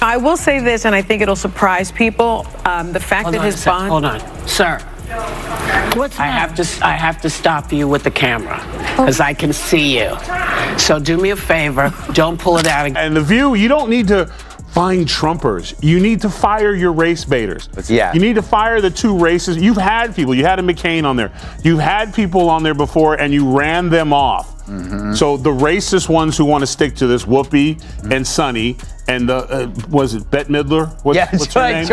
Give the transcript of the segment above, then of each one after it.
I will say this, and I think it'll surprise people. The fact that his bond... Hold on, sir. What's I have to stop you with the camera because I can see you. So do me a favor, don't pull it out again. And The View, you don't need to find Trumpers. You need to fire your race baiters. Yeah. You need to fire the two races. You've had people. You had a McCain on there. You've had people on there before, and you ran them off. Mm-hmm. So the racist ones who want to stick to this, Whoopi and Sonny, and the was it Bette Midler? What's her name?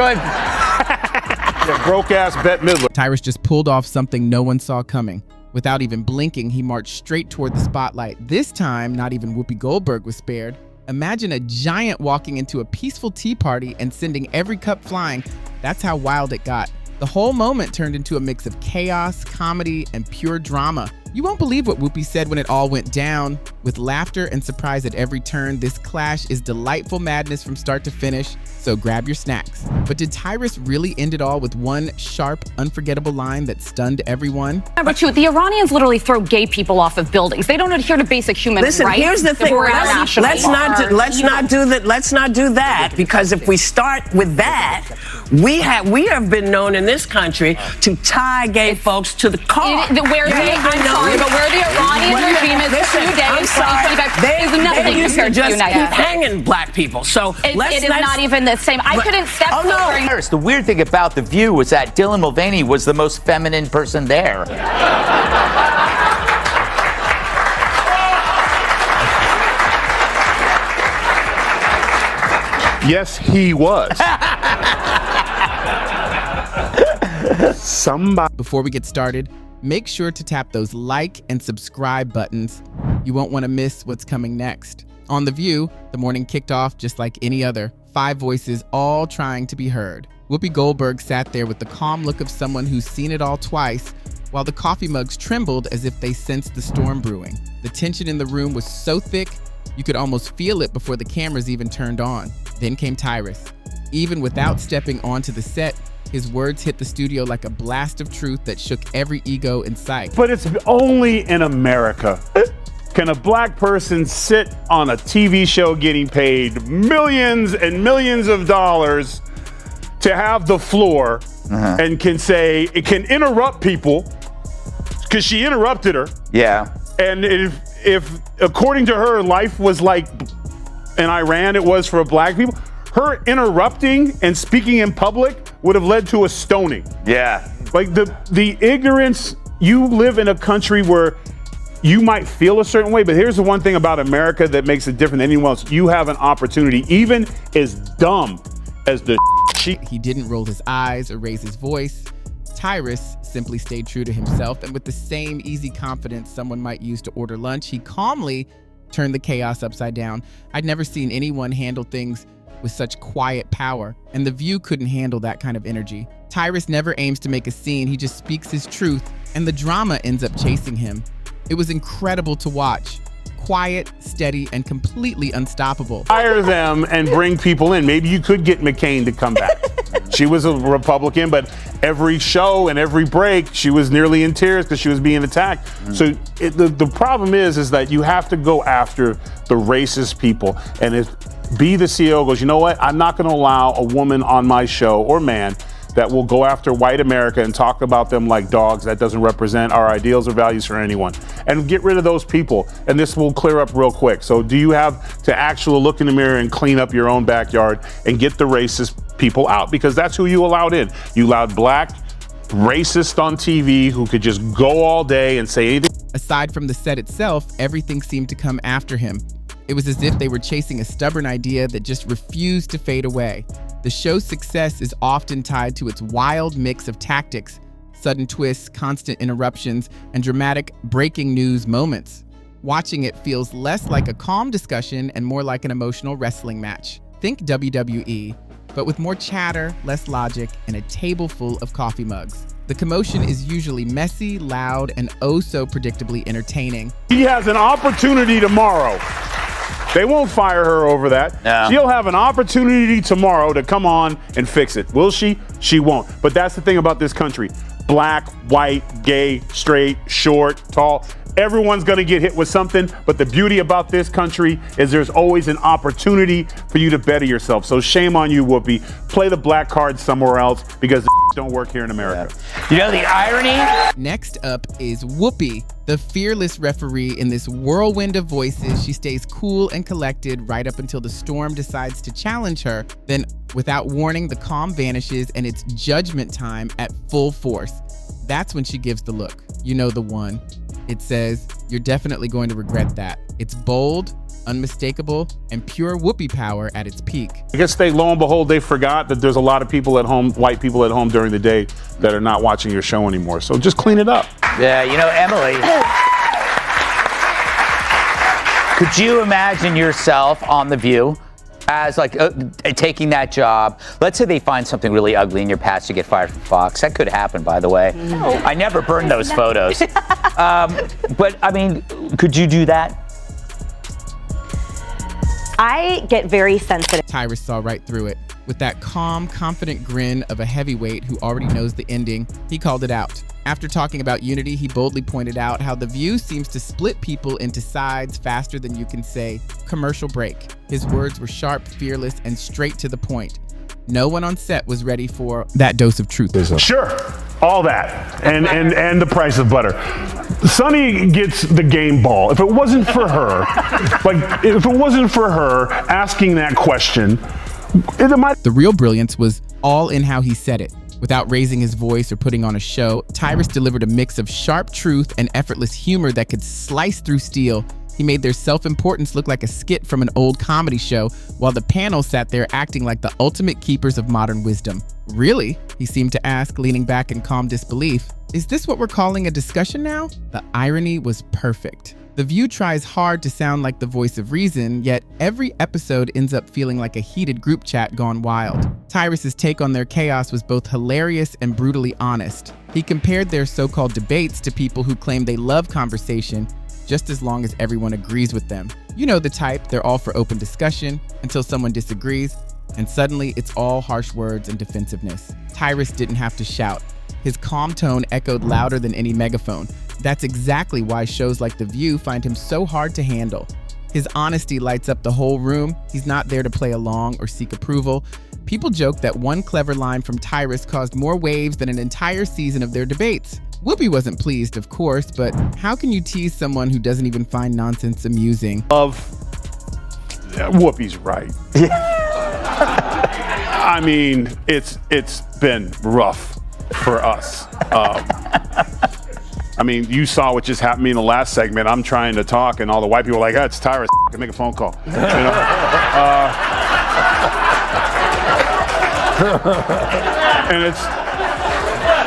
Yeah, broke-ass Bette Midler. Tyrus just pulled off something no one saw coming. Without even blinking, he marched straight toward the spotlight. This time, not even Whoopi Goldberg was spared. Imagine a giant walking into a peaceful tea party and sending every cup flying. That's how wild it got. The whole moment turned into a mix of chaos, comedy, and pure drama. You won't believe what Whoopi said when it all went down. With laughter and surprise at every turn, this clash is delightful madness from start to finish, so grab your snacks. But did Tyrus really end it all with one sharp, unforgettable line that stunned everyone? Number two, the Iranians literally throw gay people off of buildings. They don't adhere to basic human rights. Listen, here's the thing. Let's not do that, because if we start with that, we have been known in this country to tie gay folks to the car. But where the Iranian regime is today in 2025 is nothing compared to the United States. Hanging black people. So it is not even the same. I couldn't step forward. The weird thing about The View was that Dylan Mulvaney was the most feminine person there. Yes, he was. Somebody. Before we get started, make sure to tap those like and subscribe buttons. You won't want to miss what's coming next. On The View, the morning kicked off just like any other. 5 voices all trying to be heard. Whoopi Goldberg sat there with the calm look of someone who's seen it all twice, while the coffee mugs trembled as if they sensed the storm brewing. The tension in the room was so thick, you could almost feel it before the cameras even turned on. Then came Tyrus. Even without stepping onto the set, his words hit the studio like a blast of truth that shook every ego in sight. But it's only in America can a black person sit on a TV show getting paid millions and millions of dollars to have the floor and can say, it can interrupt people because she interrupted her. Yeah. And if according to her, life was like in Iran, it was for black people, her interrupting and speaking in public would have led to a stoning. Yeah. Like the ignorance, you live in a country where you might feel a certain way, but here's the one thing about America that makes it different than anyone else. You have an opportunity, even as dumb as the He didn't roll his eyes or raise his voice. Tyrus simply stayed true to himself, and with the same easy confidence someone might use to order lunch, he calmly turned the chaos upside down. I'd never seen anyone handle things with such quiet power, and The View couldn't handle that kind of energy. Tyrus never aims to make a scene, he just speaks his truth, and the drama ends up chasing him. It was incredible to watch. Quiet, steady, and completely unstoppable. Hire them and bring people in. Maybe you could get McCain to come back. She was a Republican, but every show and every break, she was nearly in tears because she was being attacked. So the problem is that you have to go after the racist people. And if the CEO goes, you know what? I'm not going to allow a woman on my show or man that will go after white America and talk about them like dogs. That doesn't represent our ideals or values for anyone. And get rid of those people, and this will clear up real quick. So do you have to actually look in the mirror and clean up your own backyard and get the racist people out? Because that's who you allowed in. You allowed black racists on TV who could just go all day and say anything. Aside from the set itself, everything seemed to come after him. It was as if they were chasing a stubborn idea that just refused to fade away. The show's success is often tied to its wild mix of tactics, sudden twists, constant interruptions, and dramatic breaking news moments. Watching it feels less like a calm discussion and more like an emotional wrestling match. Think WWE, but with more chatter, less logic, and a table full of coffee mugs. The commotion is usually messy, loud, and oh so predictably entertaining. He has an opportunity tomorrow. They won't fire her over that. No. She'll have an opportunity tomorrow to come on and fix it. Will she? She won't. But that's the thing about this country. Black, white, gay, straight, short, tall. Everyone's going to get hit with something, but the beauty about this country is there's always an opportunity for you to better yourself. So shame on you, Whoopi. Play the black card somewhere else because the don't work here in America. You know the irony? Next up is Whoopi, the fearless referee in this whirlwind of voices. She stays cool and collected right up until the storm decides to challenge her. Then, without warning, the calm vanishes and it's judgment time at full force. That's when she gives the look. You know the one. It says, "You're definitely going to regret that." It's bold, unmistakable, and pure Whoopi power at its peak. I guess lo and behold, they forgot that there's a lot of people at home, white people at home during the day that are not watching your show anymore. So just clean it up. Yeah, you know, Emily, could you imagine yourself on The View as like taking that job? Let's say they find something really ugly in your past, you get fired from Fox. That could happen, by the way. No. I never burned those photos. But I mean, could you do that? I get very sensitive. Tyrus saw right through it. With that calm, confident grin of a heavyweight who already knows the ending, he called it out. After talking about unity, he boldly pointed out how The View seems to split people into sides faster than you can say, "commercial break." His words were sharp, fearless, and straight to the point. No one on set was ready for that dose of truth. Sure, all that, and the price of butter. Sonny gets the game ball. If it wasn't for her, asking that question, The real brilliance was all in how he said it. Without raising his voice or putting on a show, Tyrus delivered a mix of sharp truth and effortless humor that could slice through steel. He made their self-importance look like a skit from an old comedy show, while the panel sat there acting like the ultimate keepers of modern wisdom. "Really?" he seemed to ask, leaning back in calm disbelief. "Is this what we're calling a discussion now?" The irony was perfect. The View tries hard to sound like the voice of reason, yet every episode ends up feeling like a heated group chat gone wild. Tyrus's take on their chaos was both hilarious and brutally honest. He compared their so-called debates to people who claim they love conversation, just as long as everyone agrees with them. You know the type, they're all for open discussion until someone disagrees, and suddenly it's all harsh words and defensiveness. Tyrus didn't have to shout. His calm tone echoed louder than any megaphone. That's exactly why shows like The View find him so hard to handle. His honesty lights up the whole room. He's not there to play along or seek approval. People joke that one clever line from Tyrus caused more waves than an entire season of their debates. Whoopi wasn't pleased, of course, but how can you tease someone who doesn't even find nonsense amusing? Whoopi's right. I mean, it's been rough for us. I mean, you saw what just happened to me in the last segment. I'm trying to talk, and all the white people are like, "Oh, it's Tyrus. I can make a phone call." You know? And it's.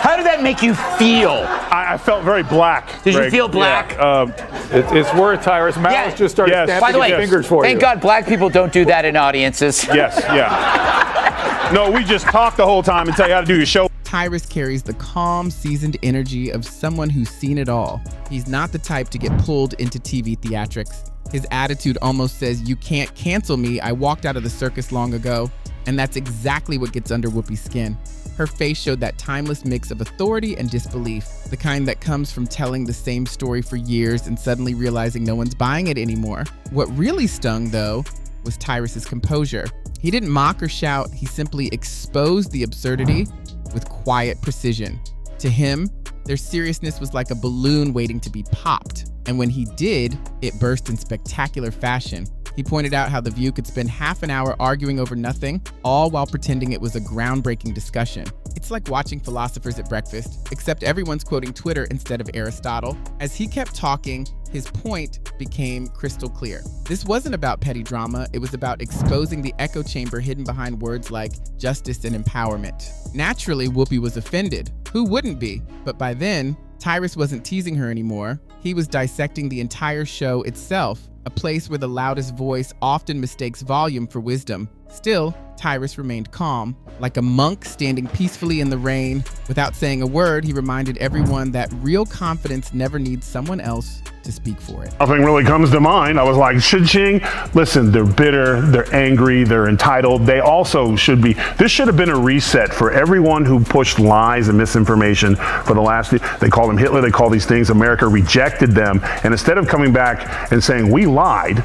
How did that make you feel? I felt very black. Did Greg. you feel black? Yeah, it's worth Tyrus. Malice just started snapping By the way, his fingers for thank you. God black people don't do that in audiences. Yes, yeah. No, we just talk the whole time and tell you how to do your show. Tyrus carries the calm, seasoned energy of someone who's seen it all. He's not the type to get pulled into TV theatrics. His attitude almost says, "You can't cancel me. I walked out of the circus long ago." And that's exactly what gets under Whoopi's skin. Her face showed that timeless mix of authority and disbelief, the kind that comes from telling the same story for years and suddenly realizing no one's buying it anymore. What really stung, though, was Tyrus's composure. He didn't mock or shout, he simply exposed the absurdity with quiet precision. To him, their seriousness was like a balloon waiting to be popped. And when he did, it burst in spectacular fashion. He pointed out how The View could spend half an hour arguing over nothing, all while pretending it was a groundbreaking discussion. It's like watching philosophers at breakfast, except everyone's quoting Twitter instead of Aristotle. As he kept talking, his point became crystal clear. This wasn't about petty drama, it was about exposing the echo chamber hidden behind words like justice and empowerment. Naturally, Whoopi was offended. Who wouldn't be? But by then, Tyrus wasn't teasing her anymore. He was dissecting the entire show itself, a place where the loudest voice often mistakes volume for wisdom. Still, Tyrus remained calm, like a monk standing peacefully in the rain. Without saying a word, he reminded everyone that real confidence never needs someone else to to speak for it. Nothing really comes to mind. I was like, Shijing, listen, they're bitter, they're angry, they're entitled. They also should be, this should have been a reset for everyone who pushed lies and misinformation for the last, they call them Hitler, they call these things, America rejected them. And instead of coming back and saying, we lied,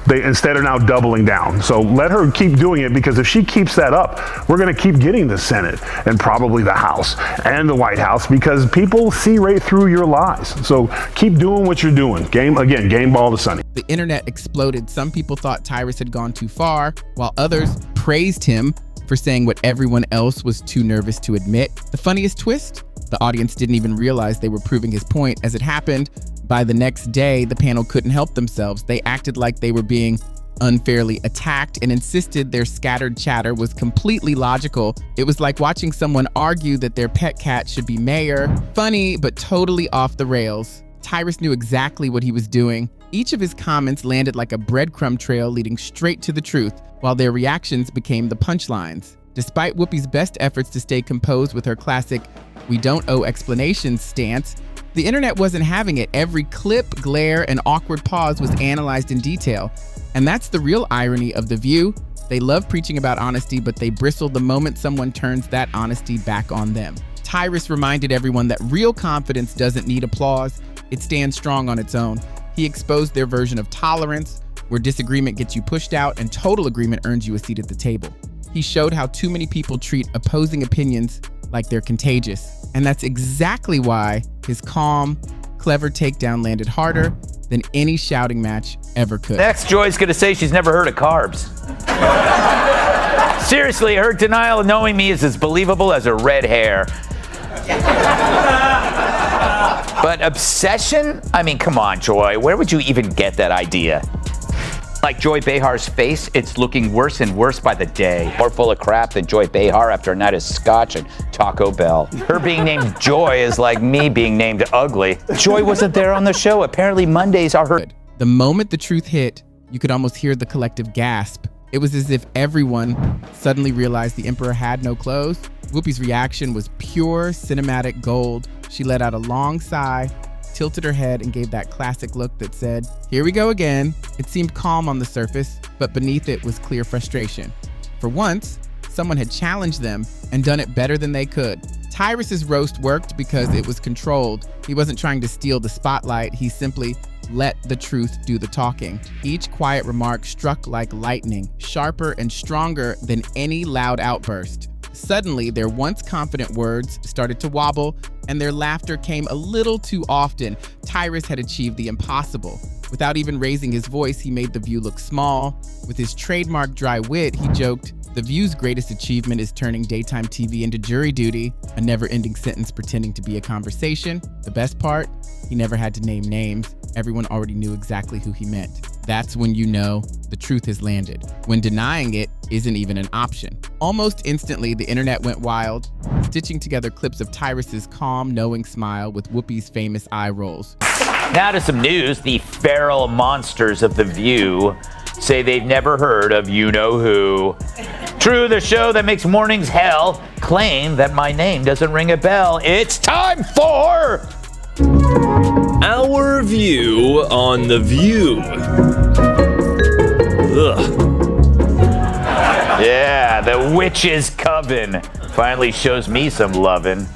they instead are now doubling down. So let her keep doing it, because if she keeps that up, we're going to keep getting the Senate and probably the House and the White House, because people see right through your lies. So keep doing what you're doing. Game ball to Sunny. The internet exploded. Some people thought Tyrus had gone too far, while others praised him for saying what everyone else was too nervous to admit. The funniest twist? The audience didn't even realize they were proving his point. As it happened, by the next day, the panel couldn't help themselves. They acted like they were being unfairly attacked and insisted their scattered chatter was completely logical. It was like watching someone argue that their pet cat should be mayor. Funny, but totally off the rails. Tyrus knew exactly what he was doing. Each of his comments landed like a breadcrumb trail leading straight to the truth, while their reactions became the punchlines. Despite Whoopi's best efforts to stay composed with her classic "we don't owe explanations" stance, the internet wasn't having it. Every clip, glare, and awkward pause was analyzed in detail. And that's the real irony of The View. They love preaching about honesty, but they bristle the moment someone turns that honesty back on them. Tyrus reminded everyone that real confidence doesn't need applause. It stands strong on its own. He exposed their version of tolerance, where disagreement gets you pushed out and total agreement earns you a seat at the table. He showed how too many people treat opposing opinions like they're contagious. And that's exactly why his calm, clever takedown landed harder than any shouting match ever could. Next, Joy's gonna say she's never heard of carbs. Seriously, her denial of knowing me is as believable as her red hair. But obsession? I mean, come on, Joy. Where would you even get that idea? Like Joy Behar's face, it's looking worse and worse by the day. More full of crap than Joy Behar after a night of scotch and Taco Bell. Her being named Joy is like me being named ugly. Joy wasn't there on the show. Apparently Mondays are her. The moment the truth hit, you could almost hear the collective gasp. It was as if everyone suddenly realized the emperor had no clothes. Whoopi's reaction was pure cinematic gold. She let out a long sigh, tilted her head, and gave that classic look that said, "Here we go again." It seemed calm on the surface, but beneath it was clear frustration. For once, someone had challenged them and done it better than they could. Tyrus's roast worked because it was controlled. He wasn't trying to steal the spotlight. He simply let the truth do the talking. Each quiet remark struck like lightning, sharper and stronger than any loud outburst. Suddenly, their once confident words started to wobble, and their laughter came a little too often. Tyrus had achieved the impossible. Without even raising his voice, he made The View look small. With his trademark dry wit, he joked, "The View's greatest achievement is turning daytime TV into jury duty," a never-ending sentence pretending to be a conversation. The best part? He never had to name names. Everyone already knew exactly who he meant. That's when you know the truth has landed, when denying it isn't even an option. Almost instantly, the internet went wild, stitching together clips of Tyrus's calm, knowing smile with Whoopi's famous eye rolls. Now to some news. The feral monsters of The View say they've never heard of you-know-who. True, the show that makes mornings hell claim that my name doesn't ring a bell. It's time for... Our view on The View. Ugh. Yeah, the witch's coven finally shows me some lovin'.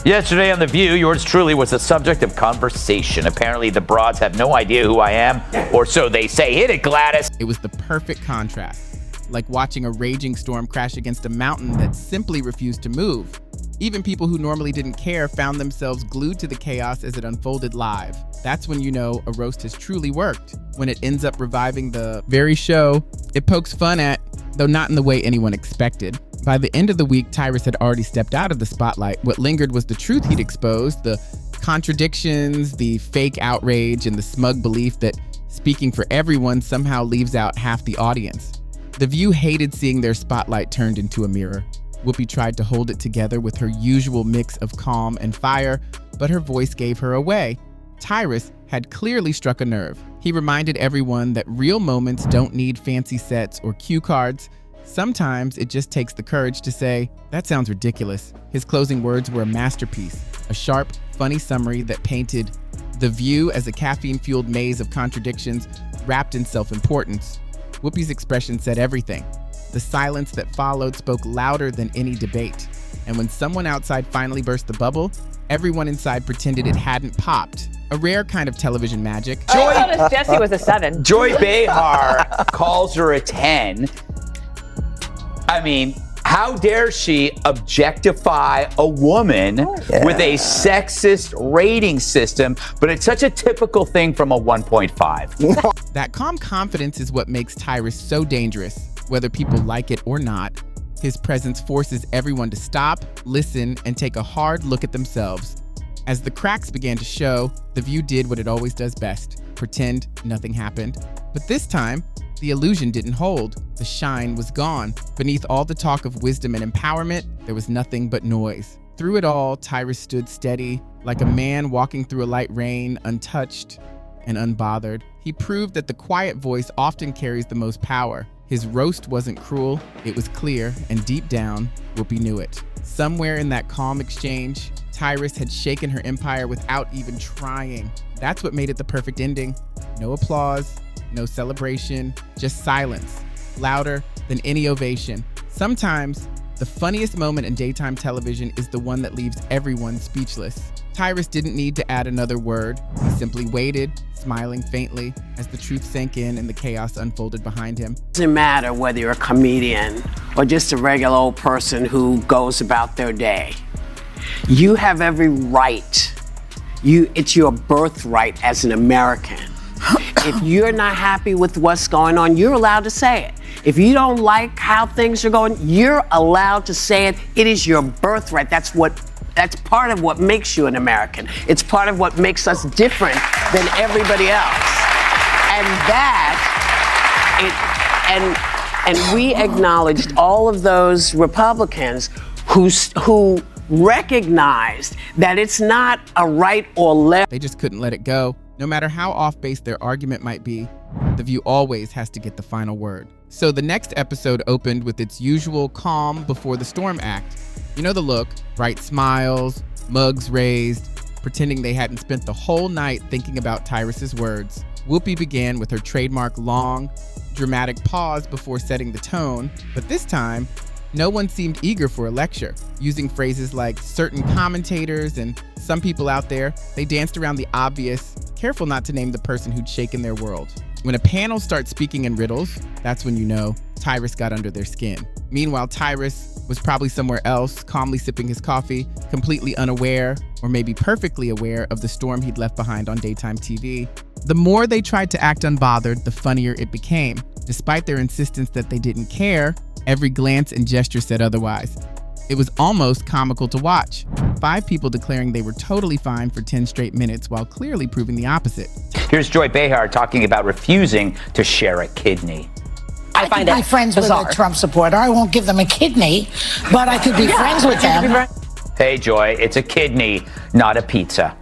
Yesterday on The View, yours truly was the subject of conversation. Apparently the broads have no idea who I am, or so they say. Hit it, Gladys. It was the perfect contrast, like watching a raging storm crash against a mountain that simply refused to move. Even people who normally didn't care found themselves glued to the chaos as it unfolded live. That's when you know a roast has truly worked, when it ends up reviving the very show it pokes fun at, though not in the way anyone expected. By the end of the week, Tyrus had already stepped out of the spotlight. What lingered was the truth he'd exposed, the contradictions, the fake outrage, and the smug belief that speaking for everyone somehow leaves out half the audience. The View hated seeing their spotlight turned into a mirror. Whoopi tried to hold it together with her usual mix of calm and fire, but her voice gave her away. Tyrus had clearly struck a nerve. He reminded everyone that real moments don't need fancy sets or cue cards. Sometimes it just takes the courage to say, "That sounds ridiculous." His closing words were a masterpiece, a sharp, funny summary that painted The View as a caffeine-fueled maze of contradictions wrapped in self-importance. Whoopi's expression said everything. The silence that followed spoke louder than any debate. And when someone outside finally burst the bubble, everyone inside pretended it hadn't popped. A rare kind of television magic. I noticed Jesse was a 7. Joy Behar calls her a 10. I mean, how dare she objectify a woman with a sexist rating system, but it's such a typical thing from a 1.5. That calm confidence is what makes Tyrus so dangerous, whether people like it or not. His presence forces everyone to stop, listen, and take a hard look at themselves. As the cracks began to show, The View did what it always does best, pretend nothing happened. But this time, the illusion didn't hold. The shine was gone. Beneath all the talk of wisdom and empowerment, there was nothing but noise. Through it all, Tyrus stood steady, like a man walking through a light rain, untouched and unbothered. He proved that the quiet voice often carries the most power. His roast wasn't cruel, it was clear, and deep down, Whoopi knew it. Somewhere in that calm exchange, Tyrus had shaken her empire without even trying. That's what made it the perfect ending. No applause, no celebration, just silence, louder than any ovation. Sometimes, the funniest moment in daytime television is the one that leaves everyone speechless. Tyrus didn't need to add another word. He simply waited, smiling faintly, as the truth sank in and the chaos unfolded behind him. It doesn't matter whether you're a comedian or just a regular old person who goes about their day. You have every right. It's your birthright as an American. If you're not happy with what's going on, you're allowed to say it. If you don't like how things are going, you're allowed to say it. It is your birthright. That's part of what makes you an American. It's part of what makes us different than everybody else. And we acknowledged all of those Republicans who recognized that it's not a right or left. They just couldn't let it go. No matter how off-base their argument might be, The View always has to get the final word. So the next episode opened with its usual calm before the storm act. You know the look, bright smiles, mugs raised, pretending they hadn't spent the whole night thinking about Tyrus's words. Whoopi began with her trademark long, dramatic pause before setting the tone, but this time, no one seemed eager for a lecture. Using phrases like certain commentators and some people out there, they danced around the obvious, careful not to name the person who'd shaken their world. When a panel starts speaking in riddles, that's when you know Tyrus got under their skin. Meanwhile, Tyrus was probably somewhere else, calmly sipping his coffee, completely unaware, or maybe perfectly aware of the storm he'd left behind on daytime TV. The more they tried to act unbothered, the funnier it became. Despite their insistence that they didn't care, every glance and gesture said otherwise. It was almost comical to watch. 5 people declaring they were totally fine for 10 straight minutes while clearly proving the opposite. Here's Joy Behar talking about refusing to share a kidney. I find it my friends bizarre. with a Trump supporter. I won't give them a kidney, but I could be friends with them. Hey, Joy, it's a kidney, not a pizza.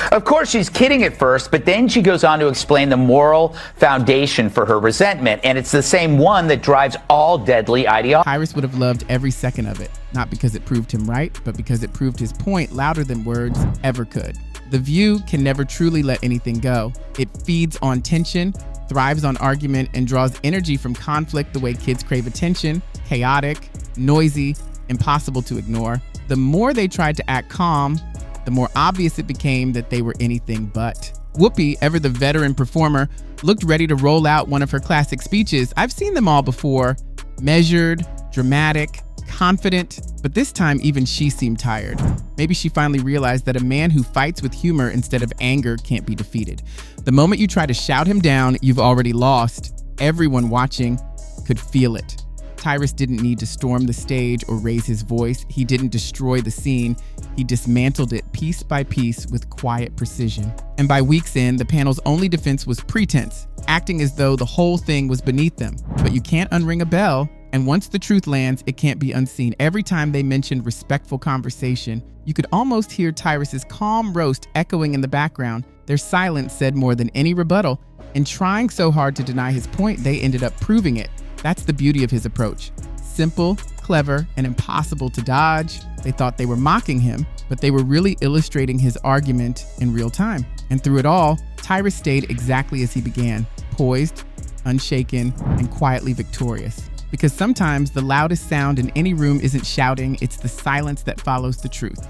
Of course, she's kidding at first, but then she goes on to explain the moral foundation for her resentment, and it's the same one that drives all deadly ideology. Tyrus would have loved every second of it, not because it proved him right, but because it proved his point louder than words ever could. The View can never truly let anything go. It feeds on tension, thrives on argument, and draws energy from conflict the way kids crave attention, chaotic, noisy, impossible to ignore. The more they tried to act calm, the more obvious it became that they were anything but. Whoopi, ever the veteran performer, looked ready to roll out one of her classic speeches. I've seen them all before. Measured, dramatic, confident, but this time even she seemed tired. Maybe she finally realized that a man who fights with humor instead of anger can't be defeated. The moment you try to shout him down, you've already lost. Everyone watching could feel it. Tyrus didn't need to storm the stage or raise his voice. He didn't destroy the scene. He dismantled it piece by piece with quiet precision. And by week's end, the panel's only defense was pretense, acting as though the whole thing was beneath them. But you can't unring a bell, and once the truth lands, it can't be unseen. Every time they mentioned respectful conversation, you could almost hear Tyrus's calm roast echoing in the background. Their silence said more than any rebuttal. In trying so hard to deny his point, they ended up proving it. That's the beauty of his approach. Simple, clever, and impossible to dodge. They thought they were mocking him, but they were really illustrating his argument in real time. And through it all, Tyrus stayed exactly as he began, poised, unshaken, and quietly victorious. Because sometimes the loudest sound in any room isn't shouting, it's the silence that follows the truth.